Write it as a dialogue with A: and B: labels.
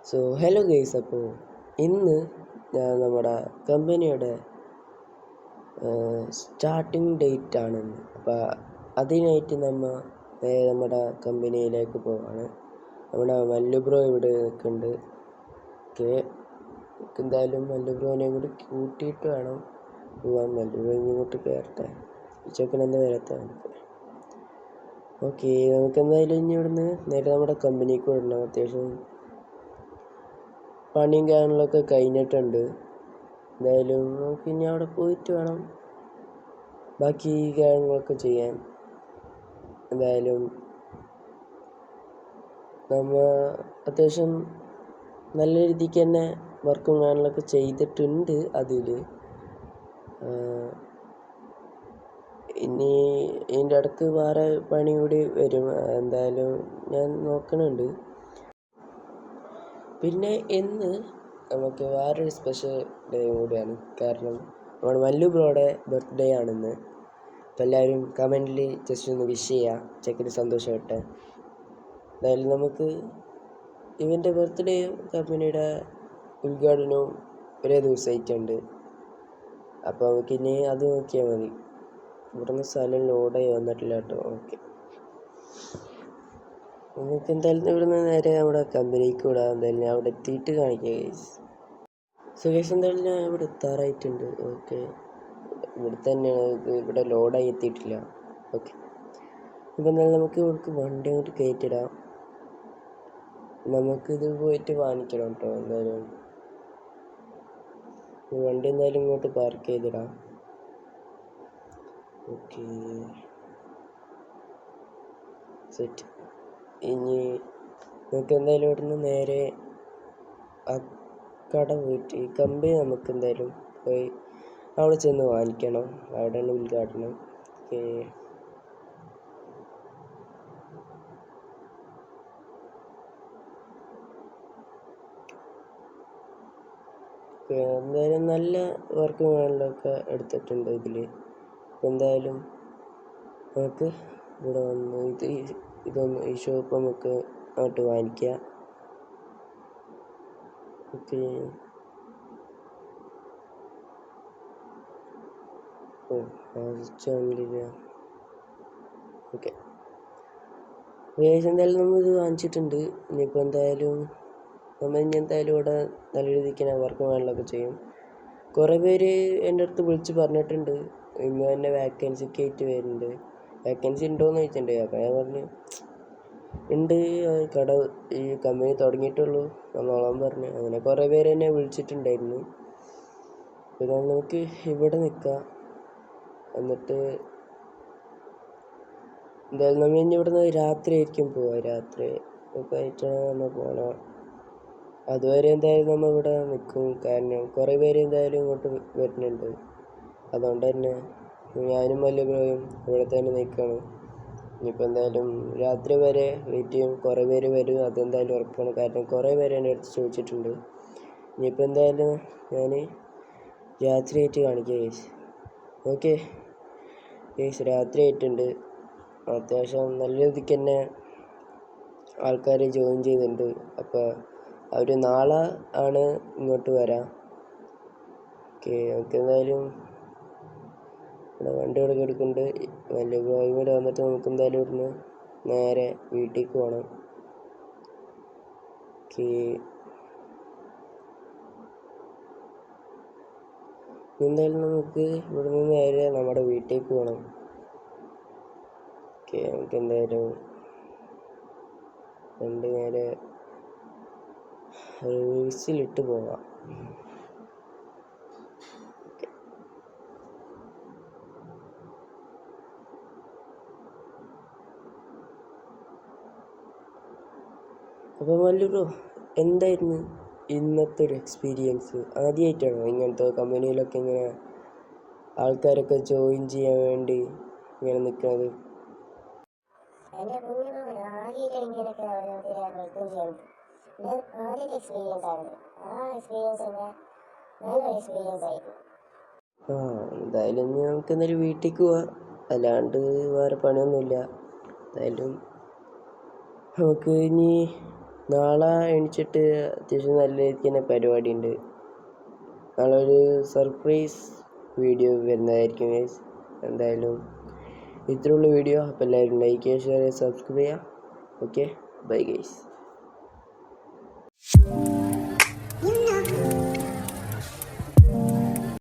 A: Hello guys. അപ്പോൾ ഇന്ന് ഞാൻ നമ്മുടെ കമ്പനിയുടെ സ്റ്റാർട്ടിങ് ഡേറ്റ് ആണ്. അപ്പോൾ അതിനായിട്ട് നമ്മുടെ കമ്പനിയിലേക്ക് പോവാണ്. നമ്മുടെ മല്ലു ബ്രോ ഇവിടെ നിൽക്കുന്നുണ്ട്. ഓക്കെ, എന്തായാലും മല്ലു ബ്രോനെ കൂടി കൂട്ടിയിട്ട് വേണം പോവാൻ. മല്ലു ബ്രോ ഇങ്ങോട്ട് കയറട്ടെ. ചെക്കനെന്താ വരട്ടെ. ഓക്കെ, നമുക്ക് എന്തായാലും ഇനി ഇവിടുന്ന് നേരെ നമ്മുടെ കമ്പനിക്ക് വിടണം. അത്യാവശ്യം പണിയും കാര്യങ്ങളൊക്കെ കഴിഞ്ഞിട്ടുണ്ട്. എന്തായാലും നമുക്ക് ഇനി അവിടെ പോയിട്ട് വേണം ബാക്കി കാര്യങ്ങളൊക്കെ ചെയ്യാൻ. എന്തായാലും അത്യാവശ്യം നല്ല രീതിക്ക് തന്നെ വർക്കും കാര്യങ്ങളൊക്കെ ചെയ്തിട്ടുണ്ട് അതിൽ. ഇനി ഇതിൻ്റെ ഇടയ്ക്ക് വേറെ പണി കൂടി വരും. എന്തായാലും ഞാൻ നോക്കണുണ്ട്. പിന്നെ ഇന്ന് നമുക്ക് വേറൊരു സ്പെഷ്യൽ ഡേ കൂടിയാണ്. കാരണം നമ്മുടെ മല്ലു ബ്രോയുടെ ബർത്ത്ഡേ ആണിന്ന്. അപ്പോൾ എല്ലാവരും കമൻറ്റിൽ ജസ്റ്റ് ഒന്ന് വിഷ് ചെയ്യുക, ചെക്കിന് സന്തോഷമായിട്ട്. എന്തായാലും നമുക്ക് ഇവൻ്റെ ബർത്ത്ഡേയും കമ്പനിയുടെ ഉദ്ഘാടനവും ഒരേ ദിവസമായിട്ടുണ്ട്. അപ്പോൾ നമുക്കിനി അത് നോക്കിയാൽ മതി. ഇവിടുന്ന് സ്ഥലം ലോഡായി വന്നിട്ടില്ല കേട്ടോ. ഓക്കെ, നമുക്ക് എന്തായാലും ഇവിടുന്ന് നേരെ നമ്മുടെ കമ്പനിക്ക് വിടാം. എന്തായാലും ഞാൻ അവിടെ എത്തിയിട്ട് കാണിക്കാം ഗൈസ്. ഗൈസ്, എന്തായാലും ഞാൻ ഇവിടെ എത്താറായിട്ടുണ്ട്. ഓക്കെ, ഇവിടെ തന്നെയാണ്, ഇവിടെ ലോഡായി എത്തിയിട്ടില്ല. ഓക്കെ, ഇപ്പം എന്തായാലും നമുക്ക് ഇവിടേക്ക് വണ്ടി അങ്ങോട്ട് കയറ്റിടാം. നമുക്കിത് പോയിട്ട് വാങ്ങിക്കണം കേട്ടോ. എന്തായാലും വണ്ടി എന്തായാലും ഇങ്ങോട്ട് പാർക്ക് ചെയ്തിടാം. Okay, set. ഇനി നമുക്ക് എന്തായാലും ഇവിടുന്ന് നേരെ ആ കട പോയിട്ട് ഈ കമ്പനി നമുക്ക് എന്തായാലും പോയി അവിടെ ചെന്ന് വാങ്ങിക്കണം. അവിടെയാണ് ഉദ്ഘാടനം. ഓക്കെ, എന്തായാലും നല്ല വർക്കും കാര്യങ്ങളൊക്കെ എടുത്തിട്ടുണ്ട് ഇതിൽ. എന്തായാലും നമുക്ക് ഇവിടെ വന്ന് ഈ ഷോപ്പ് നമുക്ക് അങ്ങോട്ട് വാങ്ങിക്കാം. ഓക്കെ, ഓക്കെ, എന്തായാലും നമ്മളിത് വാങ്ങിച്ചിട്ടുണ്ട്. ഇനിയിപ്പോൾ എന്തായാലും ഇനി എന്തായാലും ഇവിടെ നല്ല രീതിക്ക് തന്നെ വർക്കും കാര്യങ്ങളൊക്കെ ചെയ്യും. കുറേ പേര് എൻ്റെ അടുത്ത് വിളിച്ച് പറഞ്ഞിട്ടുണ്ട് ഇന്ന് തന്നെ വാക്കൻസിക്ക് ആയിട്ട് വരുന്നുണ്ട്, വാക്കൻസി ഉണ്ടോയെന്ന് ചോദിച്ചിട്ടുണ്ട്. അപ്പോൾ ഞാൻ പറഞ്ഞു ഉണ്ട്, കട ഈ കമ്പനി തുടങ്ങിയിട്ടുള്ളൂ, വന്നോളാൻ പറഞ്ഞു. അങ്ങനെ കുറേ പേര് എന്നെ വിളിച്ചിട്ടുണ്ടായിരുന്നു. പിന്നെ നമുക്ക് ഇവിടെ നിൽക്കാം. എന്നിട്ട് എന്തായാലും നമ്മൾ ഇനി ഇവിടുന്ന് രാത്രി ആയിരിക്കും പോവുക. രാത്രി ഒക്കെ ആയിട്ടാണ് നമ്മൾ പോകണം. അതുവരെ എന്തായാലും നമ്മൾ ഇവിടെ നിൽക്കും. കാരണം കുറേ പേര് എന്തായാലും ഇങ്ങോട്ട് വരുന്നുണ്ട്. അതുകൊണ്ട് തന്നെ ഞാനും മല്ലു ബ്രോയും ഇവിടെ തന്നെ നിൽക്കുകയാണ്. ഇനിയിപ്പോൾ എന്തായാലും രാത്രി വരെ വെയിറ്റ് ചെയ്യും. കുറേ പേര് വരും, അതെന്തായാലും ഉറപ്പാണ്. കാരണം കുറേ പേര് എൻ്റെ അടുത്ത് ചോദിച്ചിട്ടുണ്ട്. ഇനിയിപ്പോൾ എന്തായാലും ഞാൻ രാത്രി ആയിട്ട് കാണിക്കാം ഗൈസ്. ഓക്കെ ഗൈസ്, രാത്രി ആയിട്ടുണ്ട്. അത്യാവശ്യം നല്ല രീതിക്ക് തന്നെ ആൾക്കാർ ജോയിൻ ചെയ്തിട്ടുണ്ട്. അപ്പോൾ അവർ നാളെ ആണ് ഇങ്ങോട്ട് വരാം. ഓക്കെ, നമുക്ക് എന്തായാലും ഇവിടെ വണ്ടി ഇവിടെ എടുക്കുന്നുണ്ട്. വലിയ ബ്രോയും കൂടെ വന്നിട്ട് നമുക്ക് എന്തായാലും ഇവിടുന്ന് നേരെ വീട്ടിലേക്ക് പോകണം. ഓക്കെ, എന്തായാലും നമുക്ക് ഇവിടുന്ന് നേരെ നമ്മുടെ വീട്ടിലേക്ക് പോകണം. ഓക്കെ, നമുക്ക് എന്തായാലും വണ്ടി നേരെ റിവേഴ്സിലിട്ട് പോവാം. അപ്പോൾ മല്ലു ബ്രോ, എന്തായിരുന്നു ഇന്നത്തെ ഒരു എക്സ്പീരിയൻസ്? ആദ്യമായിട്ടാണോ ഇങ്ങനത്തെ കമ്പനിയിലൊക്കെ ഇങ്ങനെ ആൾക്കാരൊക്കെ ജോയിൻ ചെയ്യാൻ വേണ്ടി ഇങ്ങനെ നിൽക്കുന്നത്?
B: എൻ്റെ കുഞ്ഞുങ്ങൾ ആദ്യമായിട്ട് ഇങ്ങനെയൊക്കെ ഓരോരുത്തരെ വെൽക്കം ചെയ്യുന്നത് എൻ്റെ ആദ്യത്തെ എക്സ്പീരിയൻസ് ആണ്. ആ എക്സ്പീരിയൻസ് തന്നെ നല്ലൊരു എക്സ്പീരിയൻസ് ആയിരുന്നു.
A: എന്തായാലും നമുക്ക് എന്തായാലും വീട്ടിലേക്ക് പോവാം. അല്ലാണ്ട് വേറെ പണിയൊന്നുമില്ല. എന്തായാലും നമുക്ക് ഇനി നാളെ എണീച്ചിട്ട് അത്യാവശ്യം നല്ല രീതിക്ക് തന്നെ പരിപാടി ഉണ്ട്. നാളെ ഒരു സർപ്രൈസ് വീഡിയോ വരുന്നതായിരിക്കും ഗൈസ്. എന്തായാലും ഇത്രയുള്ള വീഡിയോ. അപ്പോൾ എല്ലാവരും ലൈക്ക് ചെയ്യുക, ഷെയർ ചെയ്യുക, സബ്സ്ക്രൈബ് ചെയ്യുക. Okay, bye guys.